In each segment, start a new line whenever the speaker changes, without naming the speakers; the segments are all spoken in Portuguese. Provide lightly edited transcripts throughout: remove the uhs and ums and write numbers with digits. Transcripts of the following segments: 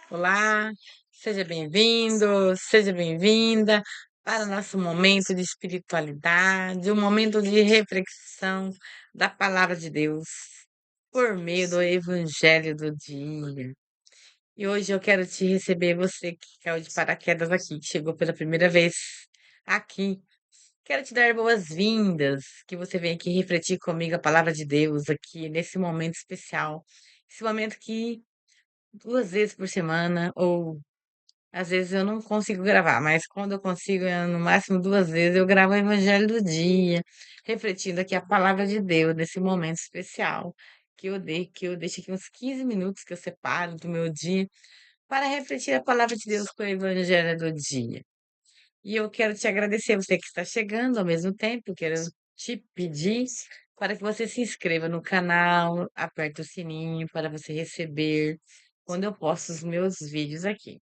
Olá, seja bem-vindo, seja bem-vinda para o nosso momento de espiritualidade, um momento de reflexão da palavra de Deus por meio do Evangelho do dia. E hoje eu quero te receber, você que caiu de paraquedas aqui, que chegou pela primeira vez aqui. Quero te dar boas-vindas, que você venha aqui refletir comigo a palavra de Deus aqui nesse momento especial. Esse momento que 2 vezes por semana ou às vezes eu não consigo gravar, mas quando eu consigo, no máximo 2 vezes, eu gravo o Evangelho do dia, refletindo aqui a palavra de Deus nesse momento especial que eu deixo aqui uns 15 minutos que eu separo do meu dia para refletir a palavra de Deus com o Evangelho do dia. E eu quero te agradecer, você que está chegando ao mesmo tempo, quero te pedir para que você se inscreva no canal, aperte o sininho para você receber quando eu posto os meus vídeos aqui.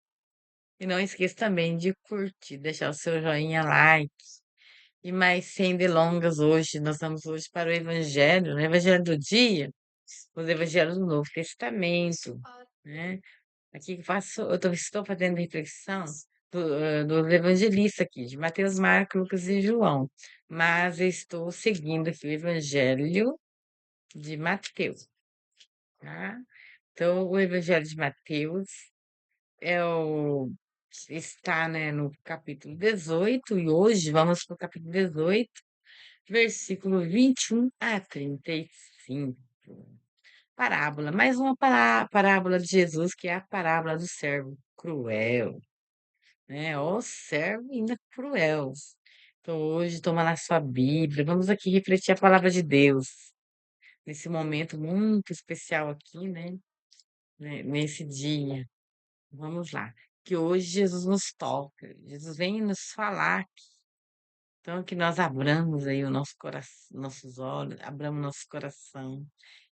E não esqueça também de curtir, deixar o seu joinha, like. E mais sem delongas hoje, nós vamos hoje para o Evangelho, no Evangelho do dia, os Evangelhos do Novo Testamento, né? Aqui estou fazendo reflexão dos evangelistas aqui, de Mateus, Marcos, Lucas e João. Mas eu estou seguindo aqui o Evangelho de Mateus, tá? Então, o Evangelho de Mateus é o está, né, no capítulo 18 e hoje vamos para o capítulo 18, versículo 21 a 35. Parábola, mais uma parábola de Jesus, que é a parábola do servo cruel, né? O servo ainda cruel. Então, hoje, toma na sua Bíblia, vamos aqui refletir a palavra de Deus, nesse momento muito especial aqui, nesse dia. Vamos lá. Que hoje Jesus nos toca, Jesus vem nos falar. Então, que nós abramos aí o nosso coração, nossos olhos, abramos nosso coração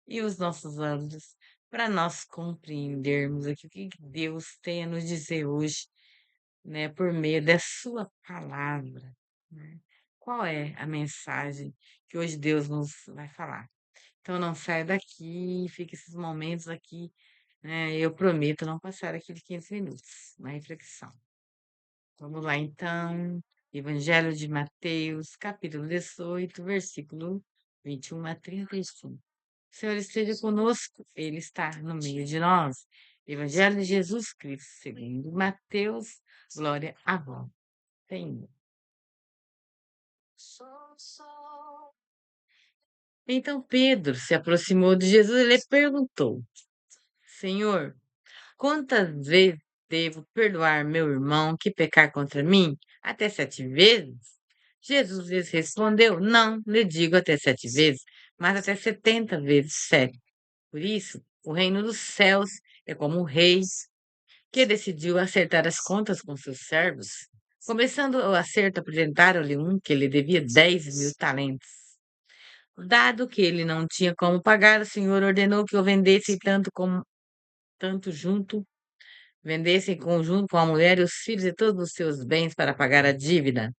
e os nossos olhos para nós compreendermos aqui o que que Deus tem a nos dizer hoje, né, por meio da sua palavra, né? Qual é a mensagem que hoje Deus nos vai falar? Então, não saia daqui, fique esses momentos aqui, né? Eu prometo não passar aqui de 15 minutos na reflexão. Vamos lá, então. Evangelho de Mateus, capítulo 18, versículo 21 a 35. O Senhor esteja conosco, Ele está no meio de nós. Evangelho de Jesus Cristo, segundo Mateus, glória a vós, Senhor. Então Pedro se aproximou de Jesus e lhe perguntou: Senhor, quantas vezes devo perdoar meu irmão que pecar contra mim? Até 7 vezes? Jesus lhes respondeu: Não lhe digo até 7 vezes, mas até 70 vezes 7. Por isso, o reino dos céus é como um rei que decidiu acertar as contas com seus servos. Começando o acerto, apresentaram-lhe um que lhe devia 10.000 talentos. Dado que ele não tinha como pagar, o Senhor ordenou que o vendesse tanto junto vendesse em conjunto com a mulher e os filhos e todos os seus bens para pagar a dívida.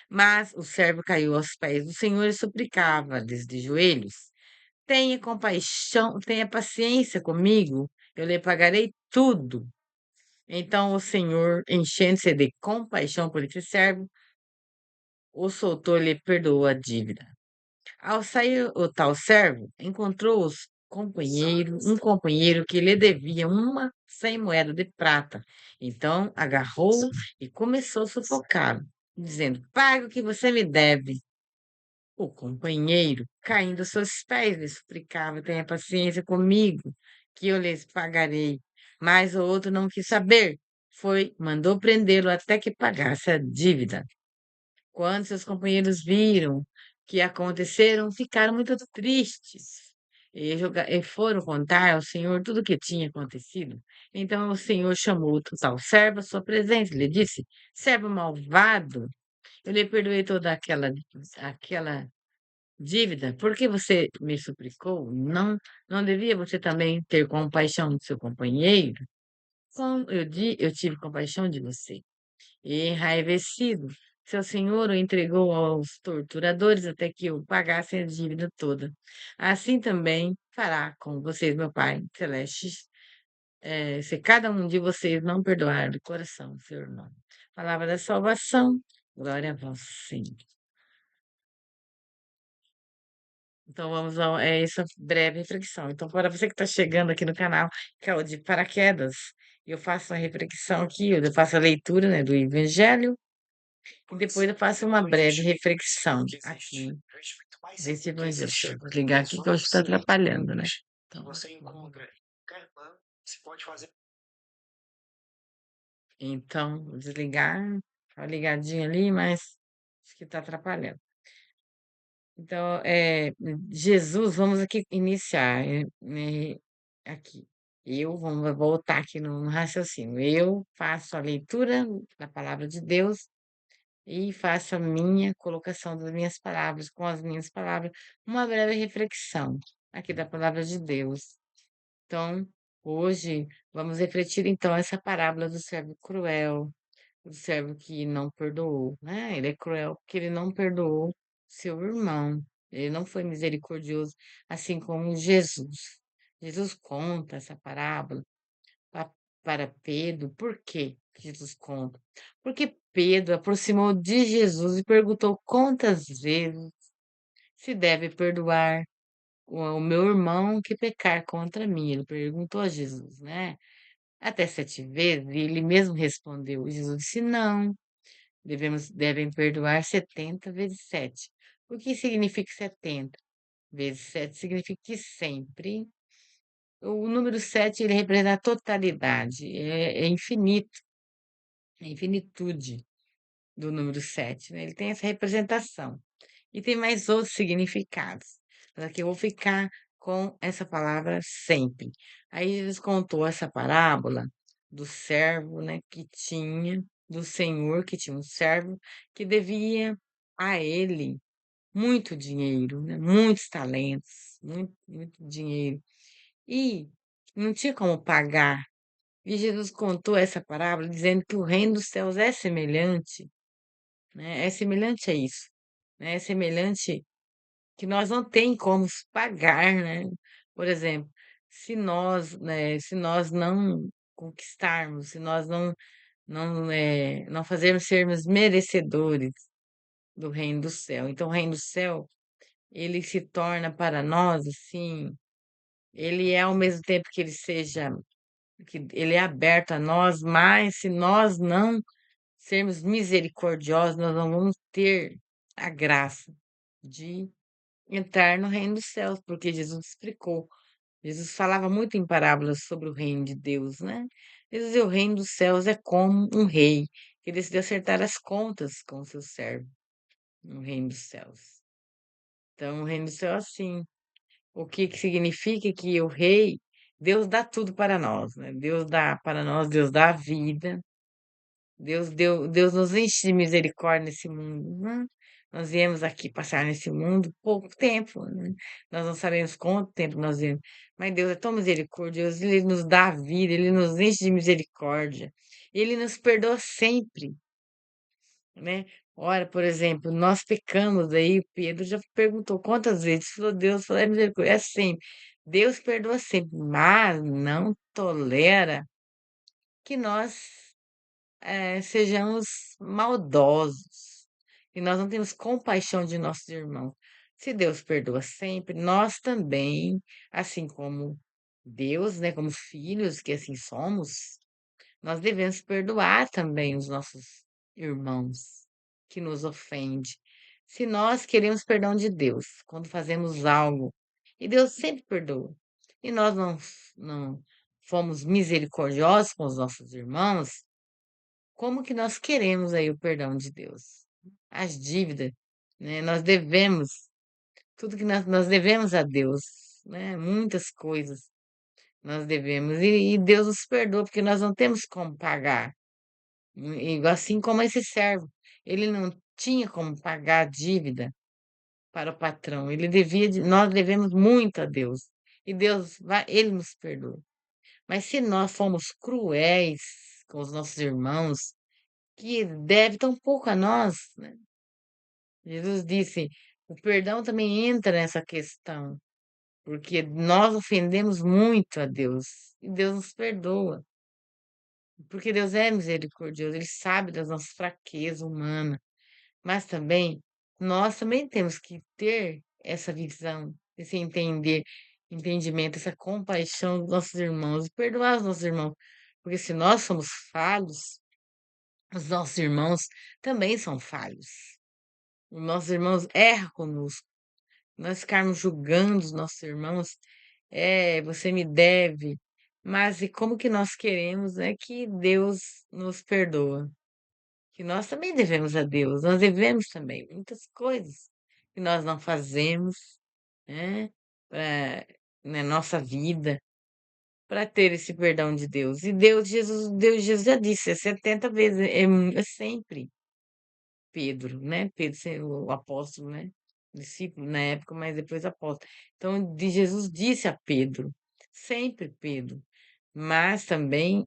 Mas o servo caiu aos pés do Senhor e suplicava-lhes de joelhos: Tenha compaixão, tenha paciência comigo, eu lhe pagarei tudo. Então o Senhor, enchendo-se de compaixão por esse servo, o soltou e lhe perdoou a dívida. Ao sair o tal servo, encontrou um companheiro que lhe devia uma 100 moedas de prata. Então agarrou e começou a sufocá-lo, dizendo: Pague o que você me deve. O companheiro, caindo aos seus pés, lhe suplicava: Tenha paciência comigo, que eu lhes pagarei. Mas o outro não quis saber. Mandou prendê-lo até que pagasse a dívida. Quando seus companheiros viram o que aconteceram, ficaram muito tristes e foram contar ao Senhor tudo o que tinha acontecido. Então o Senhor chamou o tal servo à sua presença e lhe disse: Servo malvado, eu lhe perdoei toda aquela dívida, porque você me suplicou? Não devia você também ter compaixão do seu companheiro? Como eu tive compaixão de você. E enraivecido, seu senhor o entregou aos torturadores até que o pagasse a dívida toda. Assim também fará com vocês, meu Pai celeste, se cada um de vocês não perdoar do coração seu irmão. Palavra da salvação, glória a vós, Senhor. Então vamos a essa breve reflexão. Então, para você que está chegando aqui no canal, que é o de paraquedas, eu faço a reflexão aqui, eu faço a leitura, né, do Evangelho, e depois eu faço uma breve reflexão aqui desse Evangelho. Deixa eu desligar aqui que hoje está atrapalhando, né? Então, vou desligar, tá ligadinho ali, mas acho que está atrapalhando. Então, Jesus, vamos aqui iniciar, aqui. Vamos voltar aqui no raciocínio. Eu faço a leitura da palavra de Deus e faço a minha colocação das minhas palavras, com as minhas palavras, uma breve reflexão aqui da palavra de Deus. Então, hoje, vamos refletir, então, essa parábola do servo cruel, do servo que não perdoou, né? Ele é cruel porque ele não perdoou seu irmão. Ele não foi misericordioso, assim como Jesus. Jesus conta essa parábola pa- para Pedro. Por quê que Jesus conta? Porque Pedro aproximou de Jesus e perguntou quantas vezes se deve perdoar o meu irmão que pecar contra mim. Ele perguntou a Jesus, né? Até 7 vezes, e ele mesmo respondeu. Jesus disse: não, devem perdoar 70 vezes 7. O que significa 70 vezes 7? Significa que sempre. O número 7 ele representa a totalidade, é infinito, é a infinitude do número 7, né? Ele tem essa representação. E tem mais outros significados. Mas aqui eu vou ficar com essa palavra sempre. Aí Jesus contou essa parábola do servo, né, que tinha, do senhor que tinha um servo que devia a ele muito dinheiro, né, muitos talentos, muito dinheiro. E não tinha como pagar. E Jesus contou essa parábola dizendo que o reino dos céus é semelhante, né? É semelhante a isso, né? É semelhante que nós não tem como pagar, né? Por exemplo, se nós não conquistarmos, se nós não fazermos sermos merecedores do reino do céu. Então, o reino do céu, ele se torna para nós, assim, ele é ao mesmo tempo que ele é aberto a nós, mas se nós não sermos misericordiosos, nós não vamos ter a graça de entrar no reino dos céus, porque Jesus explicou. Jesus falava muito em parábolas sobre o reino de Deus, né? Ele dizia, o reino dos céus é como um rei que decidiu acertar as contas com o seu servo no reino dos céus. Então, o reino do céu é assim. O que significa que o rei, Deus dá tudo para nós, né? Deus dá para nós, Deus dá a vida, Deus nos enche de misericórdia nesse mundo, né? Nós viemos aqui passar nesse mundo pouco tempo, né? Nós não sabemos quanto tempo nós viemos, mas Deus é tão misericordioso, Ele nos dá a vida, Ele nos enche de misericórdia, Ele nos perdoa sempre, né? Ora, por exemplo, nós pecamos aí, Pedro já perguntou quantas vezes, falou, Deus falou, é misericórdia, é sempre. Deus perdoa sempre, mas não tolera que nós sejamos maldosos, e nós não temos compaixão de nossos irmãos. Se Deus perdoa sempre, nós também, assim como Deus, né, como filhos que assim somos, nós devemos perdoar também os nossos irmãos que nos ofendem. Se nós queremos perdão de Deus quando fazemos algo, e Deus sempre perdoa, e nós não fomos misericordiosos com os nossos irmãos, como que nós queremos aí o perdão de Deus? As dívidas, né? Nós devemos, tudo que nós devemos a Deus, né? Muitas coisas nós devemos, e Deus nos perdoa, porque nós não temos como pagar. Assim como esse servo, ele não tinha como pagar a dívida para o patrão, nós devemos muito a Deus, e Deus vai, ele nos perdoa. Mas se nós fomos cruéis com os nossos irmãos, que deve tão pouco a nós, né? Jesus disse, o perdão também entra nessa questão. porque nós ofendemos muito a Deus e Deus nos perdoa, porque Deus é misericordioso, Ele sabe das nossas fraquezas humanas, mas também nós também temos que ter essa visão, esse entendimento, essa compaixão dos nossos irmãos e perdoar os nossos irmãos, porque se nós somos falhos, os nossos irmãos também são falhos. Os nossos irmãos erram conosco. Nós ficarmos julgando os nossos irmãos, você me deve, mas e como que nós queremos, né, que Deus nos perdoa? Que nós também devemos a Deus, nós devemos também muitas coisas que nós não fazemos, né, pra, na nossa vida, para ter esse perdão de Deus. E Deus já disse, é 70 vezes, é sempre. Pedro, né, Pedro ser o apóstolo, né, discípulo na época, mas depois apóstolo. Então, Jesus disse a Pedro, sempre Pedro, mas também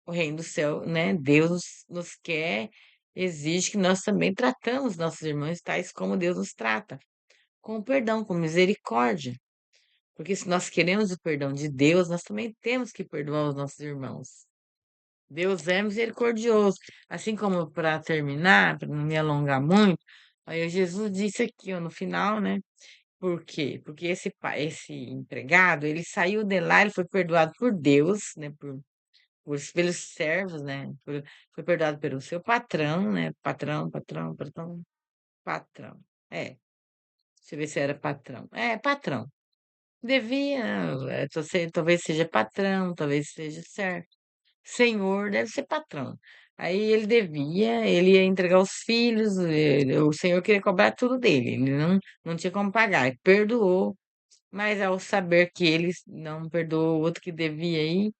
o reino do céu, né, Deus nos quer, exige que nós também tratamos nossos irmãos tais como Deus nos trata, com perdão, com misericórdia. Porque se nós queremos o perdão de Deus, nós também temos que perdoar os nossos irmãos. Deus é misericordioso. Assim como para terminar, para não me alongar muito, aí Jesus disse aqui, ó, no final, né? Por quê? Porque esse empregado, ele saiu de lá, ele foi perdoado por Deus, né? Pelos servos, né? Foi perdoado pelo seu patrão, né? Patrão. É, deixa eu ver se era patrão. É, patrão. Devia, talvez seja patrão, talvez seja servo. Senhor deve ser patrão. Aí ele ia entregar os filhos, o senhor queria cobrar tudo dele, ele não tinha como pagar, ele perdoou, mas ao saber que ele não perdoou o outro que devia aí,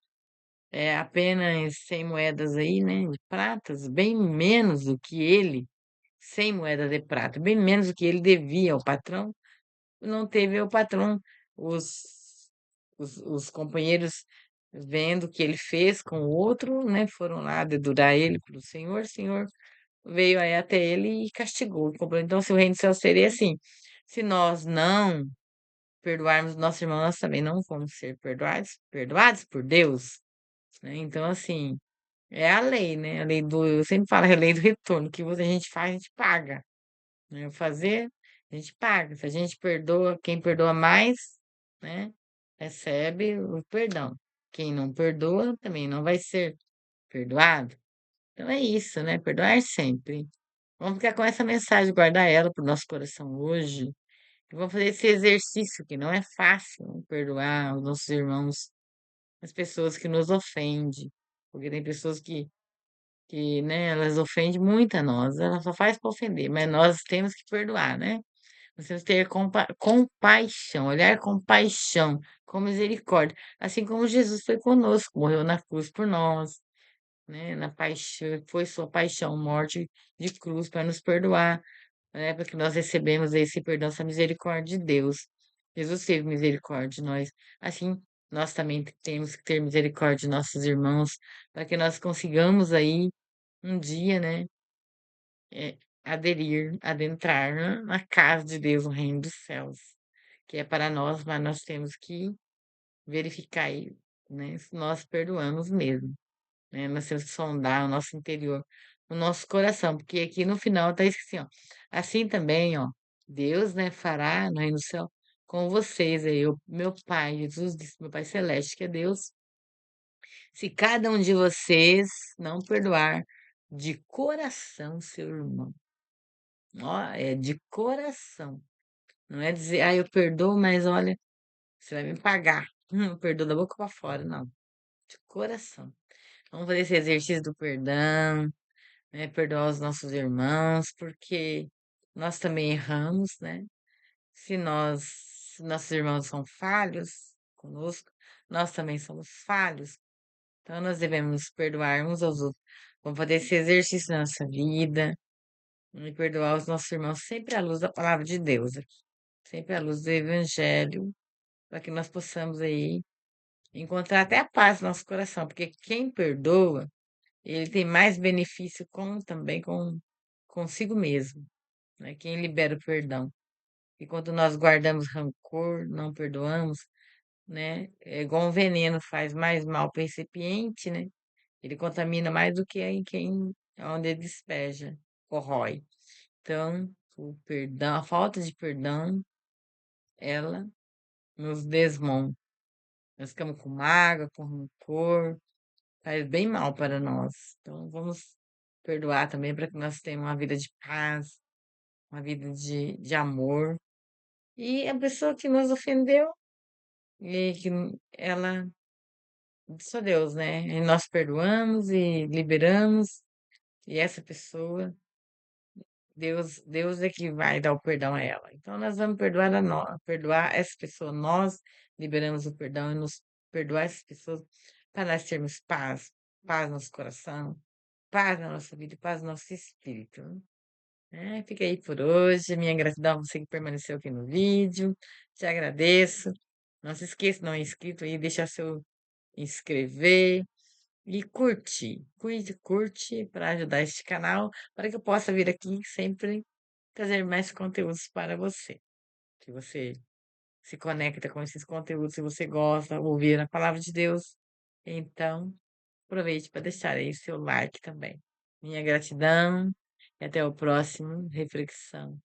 apenas 100 moedas aí, né, de pratas, bem menos do que ele, 100 moedas de prata, bem menos do que ele devia ao patrão, não teve o patrão, os, os companheiros vendo o que ele fez com o outro, né, foram lá dedurar ele para o Senhor veio aí até ele e castigou. Então, se o reino do céu seria assim, se nós não perdoarmos nosso irmão, nós também não vamos ser perdoados por Deus, né? Então, assim, é a lei, né? A lei eu sempre falo, é a lei do retorno, o que a gente faz, a gente paga, né? Fazer, a gente paga. Se a gente perdoa, quem perdoa mais, né, recebe o perdão. Quem não perdoa também não vai ser perdoado. Então é isso, né? Perdoar sempre. Vamos ficar com essa mensagem, guardar ela para o nosso coração hoje. E vamos fazer esse exercício que não é fácil, né? Perdoar os nossos irmãos, as pessoas que nos ofendem. Porque tem pessoas né, elas ofendem muito a nós, elas só faz para ofender, mas nós temos que perdoar, né? Nós temos que ter compaixão, olhar com paixão, com misericórdia, assim como Jesus foi conosco, morreu na cruz por nós, né? Na paixão, foi sua paixão, morte de cruz para nos perdoar, né? Para que nós recebemos esse perdão, essa misericórdia de Deus. Jesus teve misericórdia de nós. Assim, nós também temos que ter misericórdia de nossos irmãos, para que nós consigamos aí um dia, né? Adentrar, né, na casa de Deus, no reino dos céus, que é para nós, mas nós temos que verificar aí, né, se nós perdoamos mesmo, né? Nós temos que sondar o nosso interior, o nosso coração, porque aqui no final está escrito assim, ó, assim também, ó, Deus, né, fará no reino do céu com vocês aí, meu Pai, Jesus disse, meu Pai Celeste, que é Deus, se cada um de vocês não perdoar de coração seu irmão. Ó, é de coração. Não é dizer, ah, eu perdoo, mas olha, você vai me pagar. Eu perdoo da boca para fora, não. De coração. Vamos fazer esse exercício do perdão, né? Perdoar os nossos irmãos, porque nós também erramos, né? Se nossos irmãos são falhos conosco, nós também somos falhos. Então nós devemos perdoar uns aos outros. Vamos fazer esse exercício na nossa vida e perdoar os nossos irmãos sempre à luz da palavra de Deus, sempre à luz do Evangelho, para que nós possamos aí encontrar até a paz no nosso coração, porque quem perdoa, ele tem mais benefício também consigo mesmo, né? Quem libera o perdão. E quando nós guardamos rancor, não perdoamos, né? É igual um veneno, faz mais mal para o recipiente, né? Ele contamina mais do que em quem onde ele despeja, corrói. Então, o perdão, a falta de perdão, ela nos desmonta. Nós ficamos com mágoa, com rancor, faz bem mal para nós. Então, vamos perdoar também para que nós tenhamos uma vida de paz, uma vida de amor. E a pessoa que nos ofendeu, e que ela, só Deus, né? E nós perdoamos e liberamos, e essa pessoa, Deus é que vai dar o perdão a ela. Então nós vamos perdoar a nós, perdoar essa pessoa, nós liberamos o perdão e nos perdoar essas pessoas para nós termos paz, paz no nosso coração, paz na nossa vida, e paz no nosso espírito. Fica aí por hoje. Minha gratidão a você que permaneceu aqui no vídeo. Te agradeço. Não se esqueça, não é inscrito aí, deixa seu inscrever e curte para ajudar este canal, para que eu possa vir aqui sempre trazer mais conteúdos para você. Se você se conecta com esses conteúdos, se você gosta, ouvir a palavra de Deus, então aproveite para deixar aí seu like também. Minha gratidão e até o próximo reflexão.